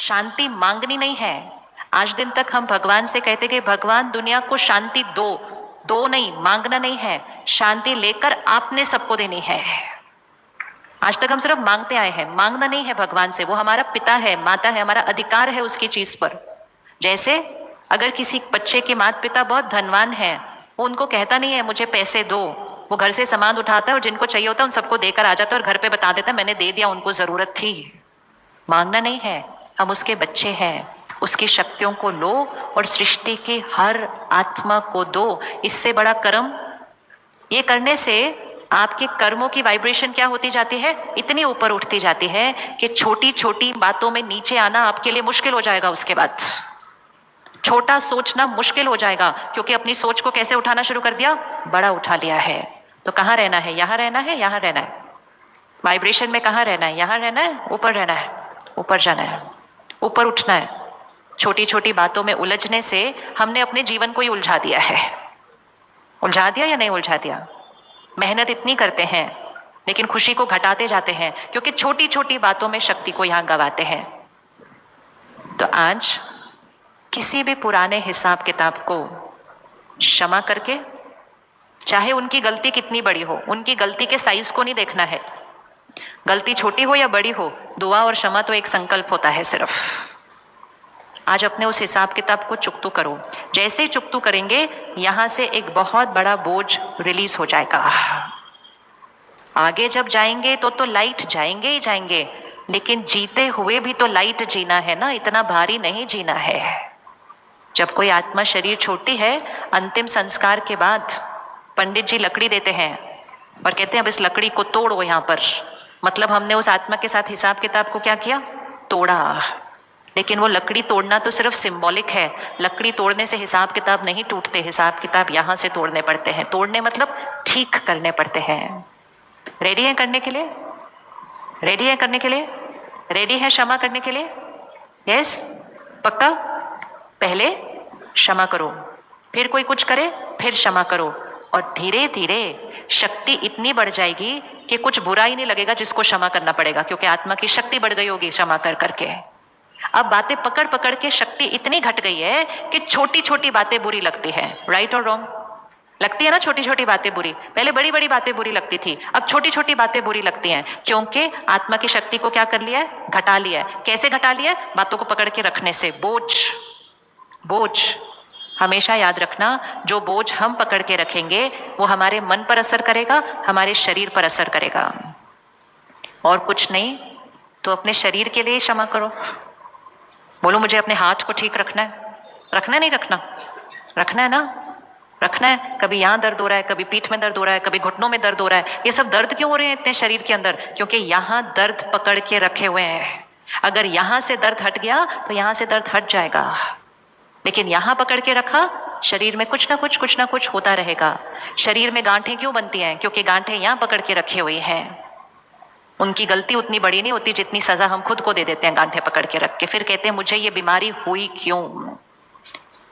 शांति मांगनी नहीं है। आज दिन तक हम भगवान से कहते कि भगवान दुनिया को शांति दो, दो नहीं, मांगना नहीं है, शांति लेकर आपने सबको देनी है। आज तक हम सिर्फ मांगते आए हैं, मांगना नहीं है भगवान से। वो हमारा पिता है, माता है, हमारा अधिकार है उसकी चीज पर। जैसे अगर किसी बच्चे के माता पिता बहुत धनवान है, वो उनको कहता नहीं है मुझे पैसे दो, वो घर से सामान उठाता है और जिनको चाहिए होता है उन सबको देकर आ जाता है और घर पे बता देता है मैंने दे दिया, उनको जरूरत थी। मांगना नहीं है, हम उसके बच्चे हैं, उसकी शक्तियों को लो और सृष्टि की हर आत्मा को दो। इससे बड़ा कर्म ये करने से आपके कर्मों की वाइब्रेशन क्या होती जाती है, इतनी ऊपर उठती जाती है कि छोटी छोटी बातों में नीचे आना आपके लिए मुश्किल हो जाएगा। उसके बाद छोटा सोचना मुश्किल हो जाएगा, क्योंकि अपनी सोच को कैसे उठाना शुरू कर दिया, बड़ा उठा लिया है। तो कहाँ रहना है, यहाँ रहना है, यहाँ रहना है। वाइब्रेशन में कहाँ रहना है, यहाँ रहना है, ऊपर रहना है, ऊपर जाना है, ऊपर उठना है। छोटी छोटी बातों में उलझने से हमने अपने जीवन को ही उलझा दिया है। उलझा दिया या नहीं उलझा दिया? मेहनत इतनी करते हैं लेकिन खुशी को घटाते जाते हैं, क्योंकि छोटी छोटी बातों में शक्ति को यहां गवाते हैं। तो आज किसी भी पुराने हिसाब किताब को क्षमा करके, चाहे उनकी गलती कितनी बड़ी हो, उनकी गलती के साइज को नहीं देखना है, गलती छोटी हो या बड़ी हो, दुआ और क्षमा तो एक संकल्प होता है सिर्फ। आज अपने उस हिसाब किताब को चुकतू करो। जैसे ही चुकतू करेंगे, यहां से एक बहुत बड़ा बोझ रिलीज हो जाएगा। आगे जब जाएंगे तो लाइट जाएंगे ही जाएंगे, लेकिन जीते हुए भी तो लाइट जीना है ना, इतना भारी नहीं जीना है। जब कोई आत्मा शरीर छोड़ती है, अंतिम संस्कार के बाद पंडित जी लकड़ी देते हैं और कहते हैं अब इस लकड़ी को तोड़ो यहाँ पर। मतलब हमने उस आत्मा के साथ हिसाब किताब को क्या किया, तोड़ा। लेकिन वो लकड़ी तोड़ना तो सिर्फ सिंबॉलिक है, लकड़ी तोड़ने से हिसाब किताब नहीं टूटते, हिसाब किताब यहाँ से तोड़ने पड़ते हैं। तोड़ने मतलब ठीक करने पड़ते हैं। रेडी है करने के लिए? रेडी है करने के लिए? रेडी है क्षमा करने के लिए? यस, पक्का? पहले क्षमा करो, फिर कोई कुछ करे, फिर क्षमा करो, और धीरे धीरे शक्ति इतनी बढ़ जाएगी कि कुछ बुरा ही नहीं लगेगा जिसको क्षमा करना पड़ेगा, क्योंकि आत्मा की शक्ति बढ़ गई होगी क्षमा कर करके। अब बातें पकड़ पकड़ के शक्ति इतनी घट गई है कि छोटी छोटी बातें बुरी लगती है। राइट और रॉन्ग? लगती है ना छोटी छोटी बातें बुरी। पहले बड़ी बड़ी बातें बुरी लगती थी, अब छोटी छोटी बातें बुरी लगती हैं, क्योंकि आत्मा की शक्ति को क्या कर लिया है, घटा लिया है। कैसे घटा लिया है? बातों को पकड़ के रखने से। बोझ, बोझ हमेशा याद रखना, जो बोझ हम पकड़ के रखेंगे वो हमारे मन पर असर करेगा, हमारे शरीर पर असर करेगा। और कुछ नहीं तो अपने शरीर के लिए क्षमा करो। बोलो मुझे अपने हाथ को ठीक रखना है। रखना है नहीं रखना? रखना है ना, रखना है। कभी यहाँ दर्द हो रहा है, कभी पीठ में दर्द हो रहा है, कभी घुटनों में दर्द हो रहा है। ये सब दर्द क्यों हो रहे हैं इतने शरीर के अंदर? क्योंकि यहाँ दर्द पकड़ के रखे हुए हैं। अगर यहाँ से दर्द हट गया तो यहाँ से दर्द हट जाएगा, लेकिन यहाँ पकड़ के रखा, शरीर में कुछ ना कुछ होता रहेगा। शरीर में गांठें क्यों बनती हैं? क्योंकि गांठें यहाँ पकड़ के रखी हुई हैं। उनकी गलती उतनी बड़ी नहीं होती जितनी सजा हम खुद को दे देते हैं गांठें पकड़ के रख के। फिर कहते हैं मुझे ये बीमारी हुई क्यों?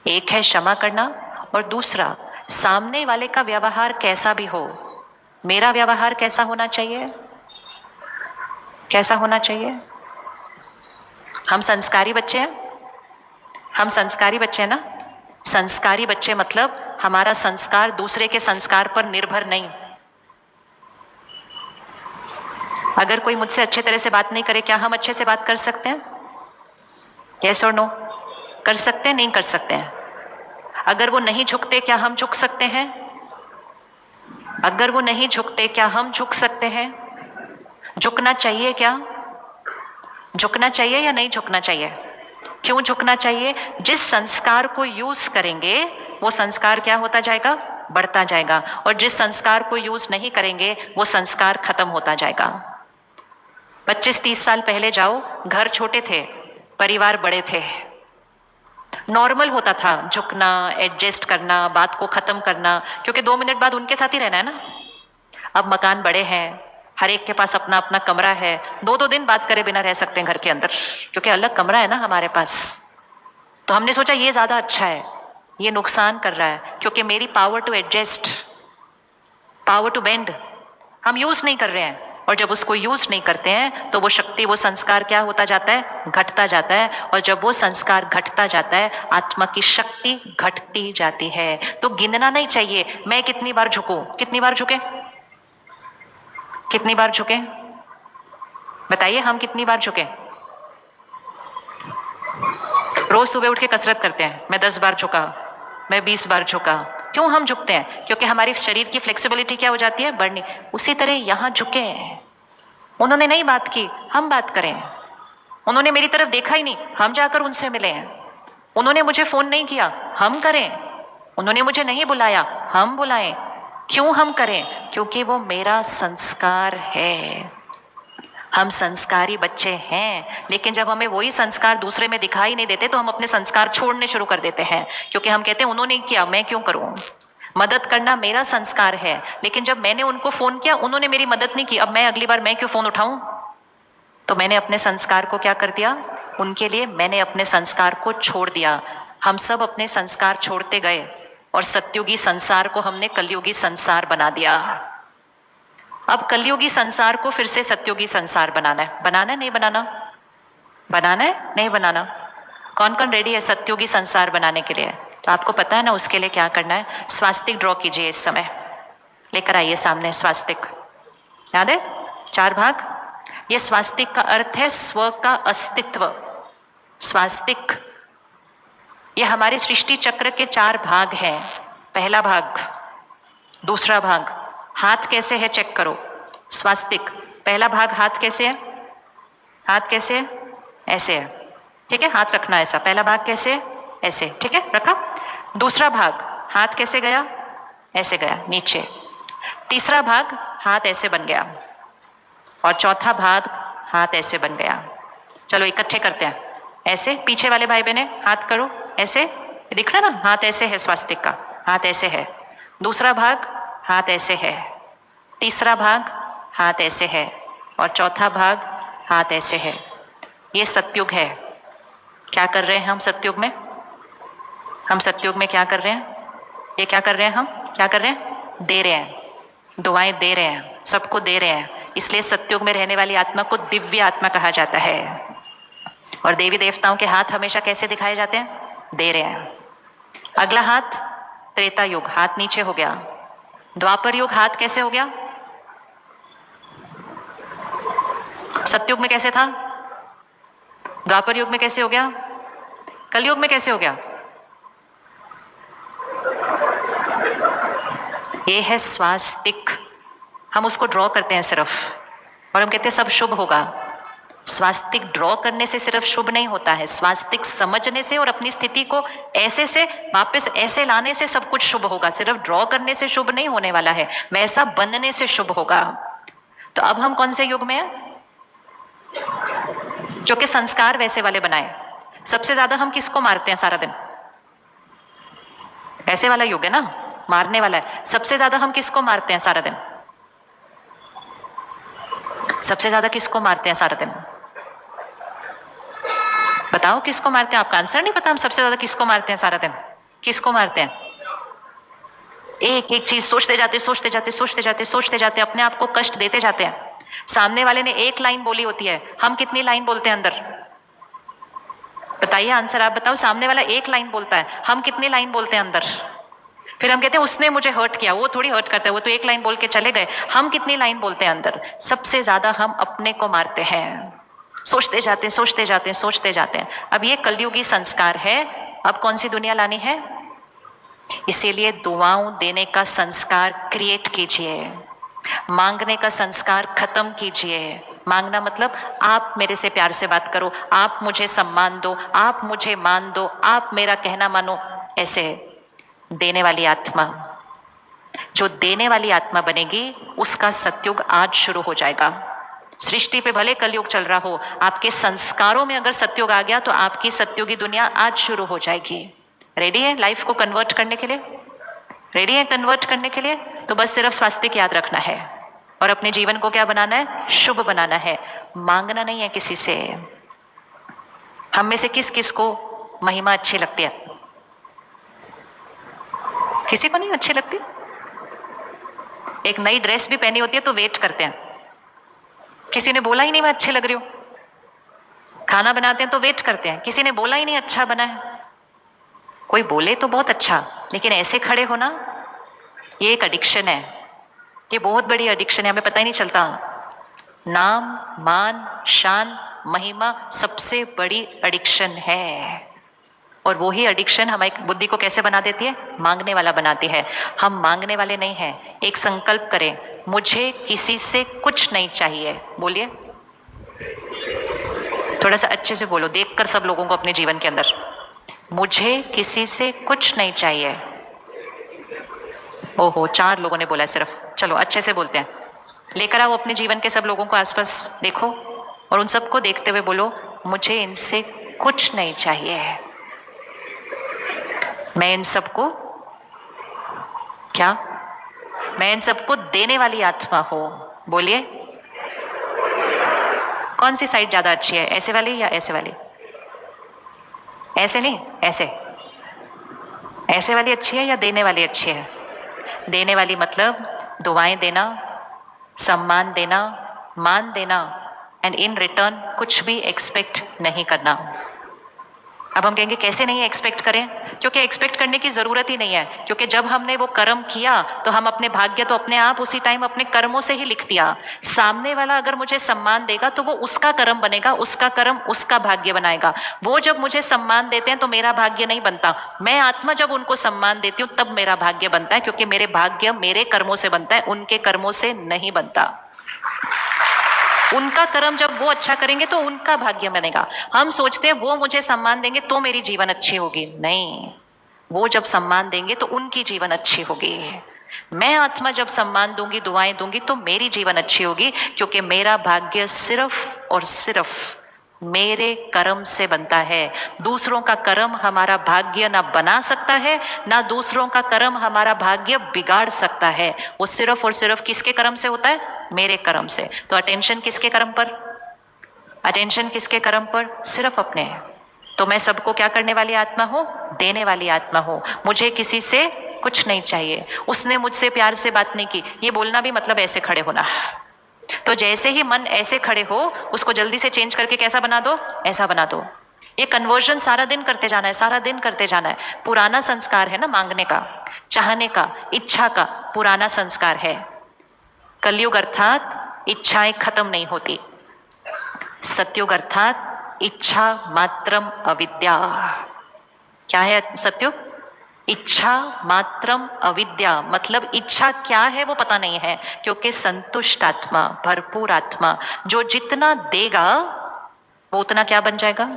एक है क्षमा करना, और दूसरा सामने वाले का व्यवहार कैसा भी हो, मेरा व्यवहार कैसा होना चाहिए? कैसा होना चाहिए? हम संस्कारी बच्चे हैं, हम संस्कारी बच्चे हैं ना। संस्कारी बच्चे मतलब हमारा संस्कार दूसरे के संस्कार पर निर्भर नहीं। अगर कोई मुझसे अच्छे तरह से बात नहीं करे, क्या हम अच्छे से बात कर सकते हैं? यस और नो? कर सकते हैं, नहीं कर सकते हैं? अगर वो नहीं झुकते, क्या हम झुक सकते हैं? अगर वो नहीं झुकते, क्या हम झुक सकते हैं? झुकना चाहिए क्या? झुकना चाहिए या नहीं झुकना चाहिए? क्यों झुकना चाहिए? जिस संस्कार को यूज करेंगे वो संस्कार क्या होता जाएगा, बढ़ता जाएगा, और जिस संस्कार को यूज नहीं करेंगे वो संस्कार खत्म होता जाएगा। 25-30 साल पहले जाओ, घर छोटे थे, परिवार बड़े थे, नॉर्मल होता था झुकना, एडजस्ट करना, बात को खत्म करना, क्योंकि 2 मिनट बाद उनके साथ ही रहना है ना। अब मकान बड़े हैं, हर एक के पास अपना अपना कमरा है, 2-2 दिन बात करे बिना रह सकते हैं घर के अंदर, क्योंकि अलग कमरा है ना हमारे पास। तो हमने सोचा ये ज्यादा अच्छा है, ये नुकसान कर रहा है, क्योंकि मेरी power to adjust, power to bend हम यूज नहीं कर रहे हैं, और जब उसको यूज नहीं करते हैं तो वो शक्ति, वो संस्कार क्या होता जाता है? घटता जाता है। और जब वो संस्कार घटता जाता है, आत्मा की शक्ति घटती जाती है। तो गिनना नहीं चाहिए मैं कितनी बार झुकूं, कितनी बार झुके, कितनी बार झुके, बताइए हम कितनी बार झुके? रोज सुबह उठ के कसरत करते हैं, मैं 10 बार झुका, मैं 20 बार झुका। क्यों हम झुकते हैं? क्योंकि हमारी शरीर की फ्लेक्सिबिलिटी क्या हो जाती है? बढ़नी। उसी तरह यहां झुके, उन्होंने नहीं बात की, हम बात करें। उन्होंने मेरी तरफ देखा ही नहीं, हम जाकर उनसे मिले हैं। उन्होंने मुझे फोन नहीं किया, हम करें। उन्होंने मुझे नहीं बुलाया, हम बुलाएं। क्यों हम करें? क्योंकि वो मेरा संस्कार है। हम संस्कारी बच्चे हैं। लेकिन जब हमें वही संस्कार दूसरे में दिखाई नहीं देते तो हम अपने संस्कार छोड़ने शुरू कर देते हैं, क्योंकि हम कहते हैं उन्होंने किया, मैं क्यों करूं? मदद करना मेरा संस्कार है। लेकिन जब मैंने उनको फोन किया, उन्होंने मेरी मदद नहीं की, अब मैं अगली बार मैं क्यों फोन उठाऊं? तो मैंने अपने संस्कार को क्या कर दिया? उनके लिए मैंने अपने संस्कार को छोड़ दिया। हम सब अपने संस्कार छोड़ते गए और सतयुगी संसार को हमने कलयुगी संसार बना दिया। अब कलयुगी संसार को फिर से सतयुगी संसार बनाना है। बनाना है नहीं बनाना? बनाना है नहीं बनाना? कौन कौन रेडी है सतयुगी संसार बनाने के लिए? तो आपको पता है ना उसके लिए क्या करना है? स्वास्तिक ड्रॉ कीजिए इस समय, लेकर आइए सामने स्वास्तिक। याद है 4 भाग? ये स्वास्तिक का अर्थ है स्व का अस्तित्व। स्वास्तिक ये हमारे सृष्टि चक्र के 4 भाग हैं। पहला भाग, दूसरा भाग, हाथ कैसे है चेक करो। स्वास्तिक पहला भाग हाथ कैसे है? हाथ कैसे है? ऐसे है, ठीक है, हाथ रखना ऐसा। पहला भाग कैसे है? ऐसे, ठीक है, रखा। दूसरा भाग हाथ कैसे गया? ऐसे गया नीचे। तीसरा भाग हाथ ऐसे बन गया और चौथा भाग हाथ ऐसे बन गया। चलो इकट्ठे करते हैं। ऐसे पीछे वाले भाई बहने हाथ करो ऐसे, दिख रहा ना? हाथ ऐसे है, स्वास्तिक का हाथ ऐसे है। दूसरा भाग हाथ ऐसे है, तीसरा भाग हाथ ऐसे है और चौथा भाग हाथ ऐसे है। ये सतयुग है। क्या कर रहे हैं हम सतयुग में? हम सतयुग में क्या कर रहे हैं? ये क्या कर रहे हैं? हम क्या कर रहे हैं? दे रहे हैं, दुआएं दे रहे हैं, सबको दे रहे हैं। इसलिए सतयुग में रहने वाली आत्मा को दिव्य आत्मा कहा जाता है। और देवी देवताओं के हाथ हमेशा कैसे दिखाए जाते हैं? दे रहे हैं। अगला हाथ त्रेता युग, हाथ नीचे हो गया। द्वापर युग हाथ कैसे हो गया? सतयुग में कैसे था? द्वापर युग में कैसे हो गया? कलयुग में कैसे हो गया? ये है स्वास्तिक। हम उसको ड्रॉ करते हैं सिर्फ और हम कहते हैं सब शुभ होगा। स्वास्तिक ड्रॉ करने से सिर्फ शुभ नहीं होता है, स्वास्तिक समझने से और अपनी स्थिति को ऐसे से वापस ऐसे लाने से सब कुछ शुभ होगा। सिर्फ ड्रॉ करने से शुभ नहीं होने वाला है, वैसा बनने से शुभ होगा। तो अब हम कौन से युग में हैं? क्योंकि संस्कार वैसे वाले बनाए। सबसे ज्यादा हम किसको मारते हैं सारा दिन? ऐसे वाला युग है ना, मारने वाला है। सबसे ज्यादा हम किसको मारते हैं सारा दिन? सबसे ज्यादा किसको मारते हैं सारा दिन? बताओ किसको मारते हैं? आपका आंसर नहीं पता? हम सबसे ज्यादा किसको मारते हैं सारा दिन? किसको मारते हैं? एक एक चीज सोचते जाते सोचते जाते सोचते जाते सोचते जाते, अपने आप को कष्ट देते जाते हैं। सामने वाले ने एक लाइन बोली होती है, हम कितनी लाइन बोलते हैं अंदर? बताइए आंसर आप बताओ। सामने वाला एक लाइन बोलता है, हम कितनी लाइन बोलते हैं अंदर? फिर हम कहते हैं उसने मुझे हर्ट किया। वो थोड़ी हर्ट करता है, वो तो एक लाइन बोल के चले गए। हम कितनी लाइन बोलते हैं अंदर? सबसे ज्यादा हम अपने को मारते हैं। सोचते जाते सोचते जाते सोचते जाते हैं। अब ये कलयुगी संस्कार है। अब कौन सी दुनिया लानी है? इसीलिए दुआओं देने का संस्कार क्रिएट कीजिए, मांगने का संस्कार खत्म कीजिए। मांगना मतलब आप मेरे से प्यार से बात करो, आप मुझे सम्मान दो, आप मुझे मान दो, आप मेरा कहना मानो। ऐसे देने वाली आत्मा, जो देने वाली आत्मा बनेगी उसका सतयुग आज शुरू हो जाएगा। सृष्टि पे भले कलयुग चल रहा हो, आपके संस्कारों में अगर सतयुग आ गया तो आपकी सतयुगी दुनिया आज शुरू हो जाएगी। रेडी है लाइफ को कन्वर्ट करने के लिए? रेडी है कन्वर्ट करने के लिए? तो बस सिर्फ स्वास्तिक याद रखना है और अपने जीवन को क्या बनाना है? शुभ बनाना है। मांगना नहीं है किसी से। हम में से किस किस को महिमा अच्छी लगती है? किसी को नहीं अच्छी लगती? एक नई ड्रेस भी पहनी होती है तो वेट करते हैं, किसी ने बोला ही नहीं मैं अच्छी लग रही हूं। खाना बनाते हैं तो वेट करते हैं, किसी ने बोला ही नहीं अच्छा बना है। कोई बोले तो बहुत अच्छा, लेकिन ऐसे खड़े होना, ये एक एडिक्शन है। ये बहुत बड़ी एडिक्शन है, हमें पता ही नहीं चलता। नाम, मान, शान, महिमा सबसे बड़ी एडिक्शन है। और वही एडिक्शन हमारी बुद्धि को कैसे बना देती है? मांगने वाला बनाती है। हम मांगने वाले नहीं हैं। एक संकल्प करें, मुझे किसी से कुछ नहीं चाहिए। बोलिए, थोड़ा सा अच्छे से बोलो, देखकर सब लोगों को अपने जीवन के अंदर। मुझे किसी से कुछ नहीं चाहिए। ओहो, 4 लोगों ने बोला सिर्फ। चलो अच्छे से बोलते हैं। लेकर आओ अपने जीवन के सब लोगों को आसपास, देखो और उन सबको देखते हुए बोलो, मुझे इनसे कुछ नहीं चाहिए। मैं इन सबको क्या? मैं इन सबको देने वाली आत्मा हूं। बोलिए, कौन सी साइड ज्यादा अच्छी है, ऐसे वाली या ऐसे वाली? ऐसे नहीं, ऐसे। ऐसे वाली अच्छी है या देने वाली अच्छी है? देने वाली मतलब दुआएं देना, सम्मान देना, मान देना, एंड इन रिटर्न कुछ भी एक्सपेक्ट नहीं करना। अब हम कहेंगे कैसे नहीं एक्सपेक्ट करें? क्योंकि एक्सपेक्ट करने की जरूरत ही नहीं है। क्योंकि जब हमने वो कर्म किया तो हम अपने भाग्य तो अपने आप उसी टाइम अपने कर्मों से ही लिख दिया। सामने वाला अगर मुझे सम्मान देगा तो वो उसका कर्म बनेगा, उसका कर्म उसका भाग्य बनाएगा। वो जब मुझे सम्मान देते हैं तो मेरा भाग्य नहीं बनता। मैं आत्मा जब उनको सम्मान देती हूँ तब मेरा भाग्य बनता है, क्योंकि मेरे भाग्य मेरे कर्मों से बनता है, उनके कर्मों से नहीं बनता। उनका कर्म जब वो अच्छा करेंगे तो उनका भाग्य बनेगा। हम सोचते हैं वो मुझे सम्मान देंगे तो मेरी जीवन अच्छी होगी। नहीं, वो जब सम्मान देंगे तो उनकी जीवन अच्छी होगी। मैं आत्मा जब सम्मान दूंगी, दुआएं दूंगी तो मेरी जीवन अच्छी होगी, क्योंकि मेरा भाग्य सिर्फ और सिर्फ मेरे कर्म से बनता है। दूसरों का कर्म हमारा भाग्य ना बना सकता है, ना दूसरों का कर्म हमारा भाग्य बिगाड़ सकता है। वो सिर्फ और सिर्फ किसके कर्म से होता है? मेरे कर्म से। तो अटेंशन किसके कर्म पर? अटेंशन किसके कर्म पर? सिर्फ अपने। तो मैं सबको क्या करने वाली आत्मा हूं? देने वाली आत्मा हूं। मुझे किसी से कुछ नहीं चाहिए। उसने मुझसे प्यार से बात नहीं की, ये बोलना भी मतलब ऐसे खड़े होना। तो जैसे ही मन ऐसे खड़े हो, उसको जल्दी से चेंज करके कैसा बना दो? ऐसा बना दो। ये कन्वर्जन सारा दिन करते जाना है, सारा दिन करते जाना है। पुराना संस्कार है ना, मांगने का, चाहने का, इच्छा का पुराना संस्कार है। कलयुग अर्थात इच्छाएं खत्म नहीं होती। सत्युग अर्थात इच्छा मात्रम अविद्या। क्या है सत्युग? इच्छा मात्रम अविद्या, मतलब इच्छा क्या है वो पता नहीं है। क्योंकि संतुष्ट आत्मा, भरपूर आत्मा, जो जितना देगा वो उतना क्या बन जाएगा?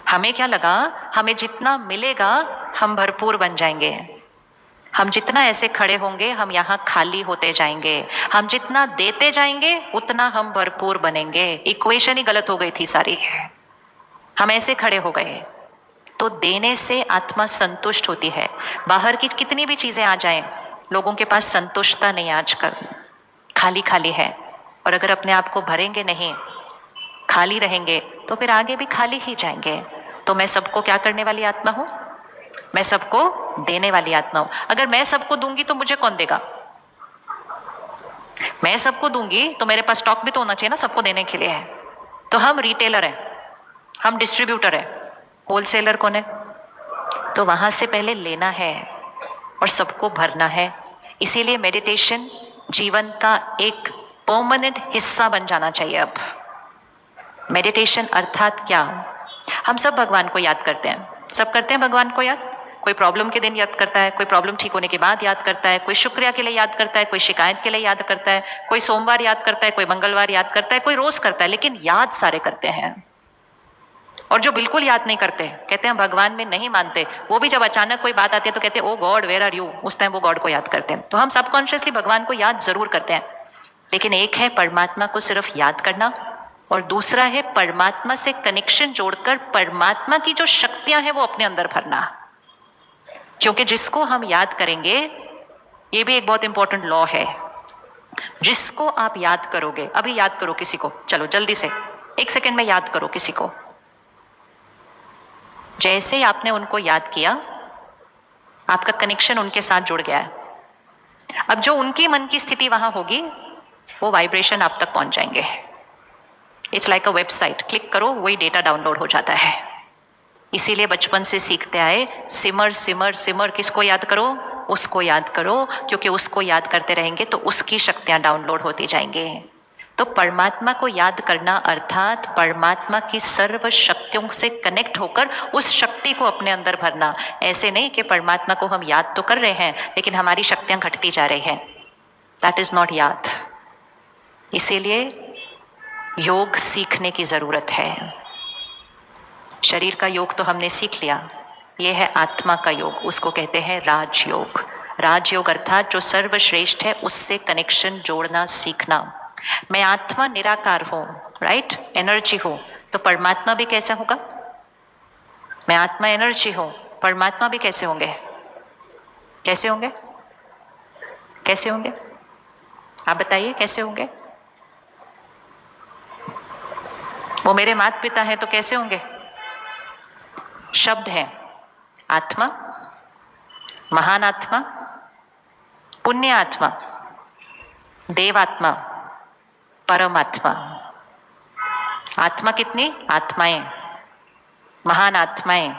हमें क्या लगा, हमें जितना मिलेगा हम भरपूर बन जाएंगे। हम जितना ऐसे खड़े होंगे हम यहाँ खाली होते जाएंगे। हम जितना देते जाएंगे उतना हम भरपूर बनेंगे। इक्वेशन ही गलत हो गई थी सारी। हम ऐसे खड़े हो गए। तो देने से आत्मा संतुष्ट होती है। बाहर की कितनी भी चीजें आ जाएं, लोगों के पास संतुष्टता नहीं आजकल, खाली खाली है। और अगर अपने आप को भरेंगे नहीं, खाली रहेंगे, तो फिर आगे भी खाली ही जाएंगे। तो मैं सबको क्या करने वाली आत्मा हूं? मैं सबको देने वाली आत्मा हूं। अगर मैं सबको दूंगी तो मुझे कौन देगा? मैं सबको दूंगी तो मेरे पास स्टॉक भी तो होना चाहिए ना सबको देने के लिए है। तो हम रिटेलर हैं, हम डिस्ट्रीब्यूटर है। होलसेलर कौन है? तो वहां से पहले लेना है और सबको भरना है। इसीलिए मेडिटेशन जीवन का एक परमानेंट हिस्सा बन जाना चाहिए। अब मेडिटेशन अर्थात क्या? हम सब भगवान को याद करते हैं, सब करते हैं भगवान को याद। कोई प्रॉब्लम के दिन याद करता है, कोई प्रॉब्लम ठीक होने के बाद याद करता है, कोई शुक्रिया के लिए याद करता है, कोई शिकायत के लिए याद करता है, कोई सोमवार याद करता है, कोई मंगलवार याद करता है, कोई रोज करता है, लेकिन याद सारे करते हैं। और जो बिल्कुल याद नहीं करते, कहते हैं भगवान में नहीं मानते, वो भी जब अचानक कोई बात आती है तो कहते हैं ओ गॉड वेयर आर यू, उस टाइम वो गॉड को याद करते हैं। तो हम सबकॉन्शियसली भगवान को याद जरूर करते हैं, लेकिन एक है परमात्मा को सिर्फ याद करना, और दूसरा है परमात्मा से कनेक्शन जोड़कर परमात्मा की जो शक्तियां हैं वो अपने अंदर भरना। क्योंकि जिसको हम याद करेंगे, ये भी एक बहुत इंपॉर्टेंट लॉ है, जिसको आप याद करोगे, अभी याद करो किसी को, चलो जल्दी से 1 सेकेंड में याद करो किसी को। जैसे ही आपने उनको याद किया, आपका कनेक्शन उनके साथ जुड़ गया है। अब जो उनकी मन की स्थिति वहां होगी वो वाइब्रेशन आप तक पहुंच जाएंगे। It's like a website, click करो वही डेटा डाउनलोड हो जाता है। इसीलिए बचपन से सीखते आए, सिमर सिमर सिमर, किसको याद करो? उसको याद करो, क्योंकि उसको याद करते रहेंगे तो उसकी शक्तियां डाउनलोड होती जाएंगे। तो परमात्मा को याद करना अर्थात परमात्मा की सर्व शक्तियों से कनेक्ट होकर उस शक्ति को अपने अंदर भरना। ऐसे नहीं कि परमात्मा को हम याद तो कर रहे हैं लेकिन हमारी शक्तियां घटती जा रही हैं। दैट इज नॉट याद। इसीलिए योग सीखने की जरूरत है। शरीर का योग तो हमने सीख लिया, ये है आत्मा का योग, उसको कहते हैं राजयोग। राजयोग अर्थात जो सर्वश्रेष्ठ है उससे कनेक्शन जोड़ना सीखना। मैं आत्मा निराकार हूं, राइट, एनर्जी हूं, तो परमात्मा भी कैसा होगा? मैं आत्मा एनर्जी हूं, परमात्मा भी कैसे होंगे? कैसे होंगे? कैसे होंगे? आप बताइए कैसे होंगे? वो मेरे माता पिता हैं तो कैसे होंगे? शब्द है आत्मा, महान आत्मा, पुण्य आत्मा, देवात्मा, परमात्मा। आत्मा कितनी? आत्माएं, महान आत्माएं,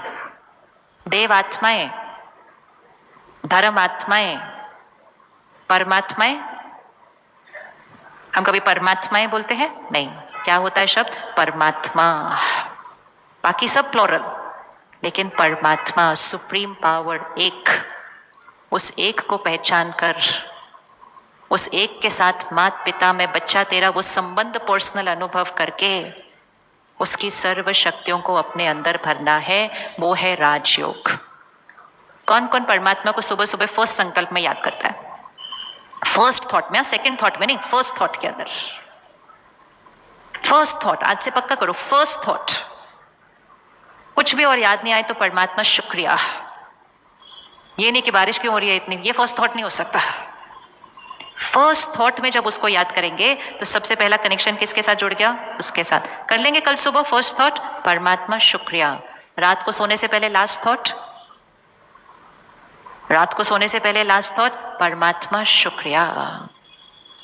देव आत्माएं, धर्म आत्माएं, परमात्माएं। हम कभी परमात्माएं बोलते हैं? नहीं। क्या होता है शब्द? परमात्मा। बाकी सब प्लूरल, लेकिन परमात्मा, सुप्रीम पावर, एक। उस एक को पहचान कर, उस एक के साथ माता पिता में बच्चा तेरा वो संबंध पर्सनल अनुभव करके उसकी सर्व शक्तियों को अपने अंदर भरना है, वो है राजयोग। कौन कौन परमात्मा को सुबह सुबह फर्स्ट संकल्प में याद करता है? फर्स्ट थॉट में, सेकंड थॉट में नहीं, फर्स्ट थॉट के अंदर। फर्स्ट थॉट आज से पक्का करो, फर्स्ट थॉट। कुछ भी और याद नहीं आए तो परमात्मा शुक्रिया। ये नहीं कि बारिश क्यों हो रही है इतनी, ये फर्स्ट थॉट नहीं हो सकता। फर्स्ट थॉट में जब उसको याद करेंगे तो सबसे पहला कनेक्शन किसके साथ जुड़ गया? उसके साथ। कर लेंगे कल सुबह फर्स्ट थॉट, परमात्मा शुक्रिया। रात को सोने से पहले लास्ट थॉट, रात को सोने से पहले लास्ट थॉट, परमात्मा शुक्रिया।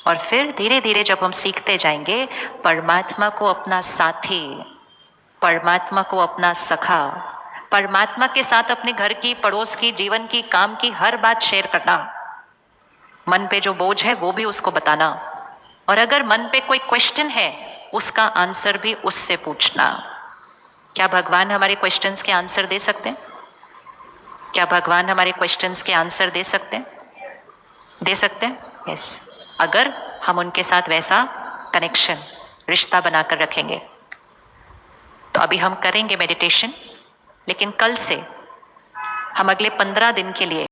और फिर धीरे धीरे जब हम सीखते जाएंगे परमात्मा को अपना साथी, परमात्मा को अपना सखा, परमात्मा के साथ अपने घर की, पड़ोस की, जीवन की, काम की हर बात शेयर करना। मन पे जो बोझ है वो भी उसको बताना, और अगर मन पे कोई क्वेश्चन है उसका आंसर भी उससे पूछना। क्या भगवान हमारे क्वेश्चंस के आंसर दे सकते हैं? क्या भगवान हमारे क्वेश्चंस के आंसर दे सकते हैं? दे सकते हैं, यस। अगर हम उनके साथ वैसा कनेक्शन, रिश्ता बनाकर रखेंगे। तो अभी हम करेंगे मेडिटेशन, लेकिन कल से हम अगले 15 दिन के लिए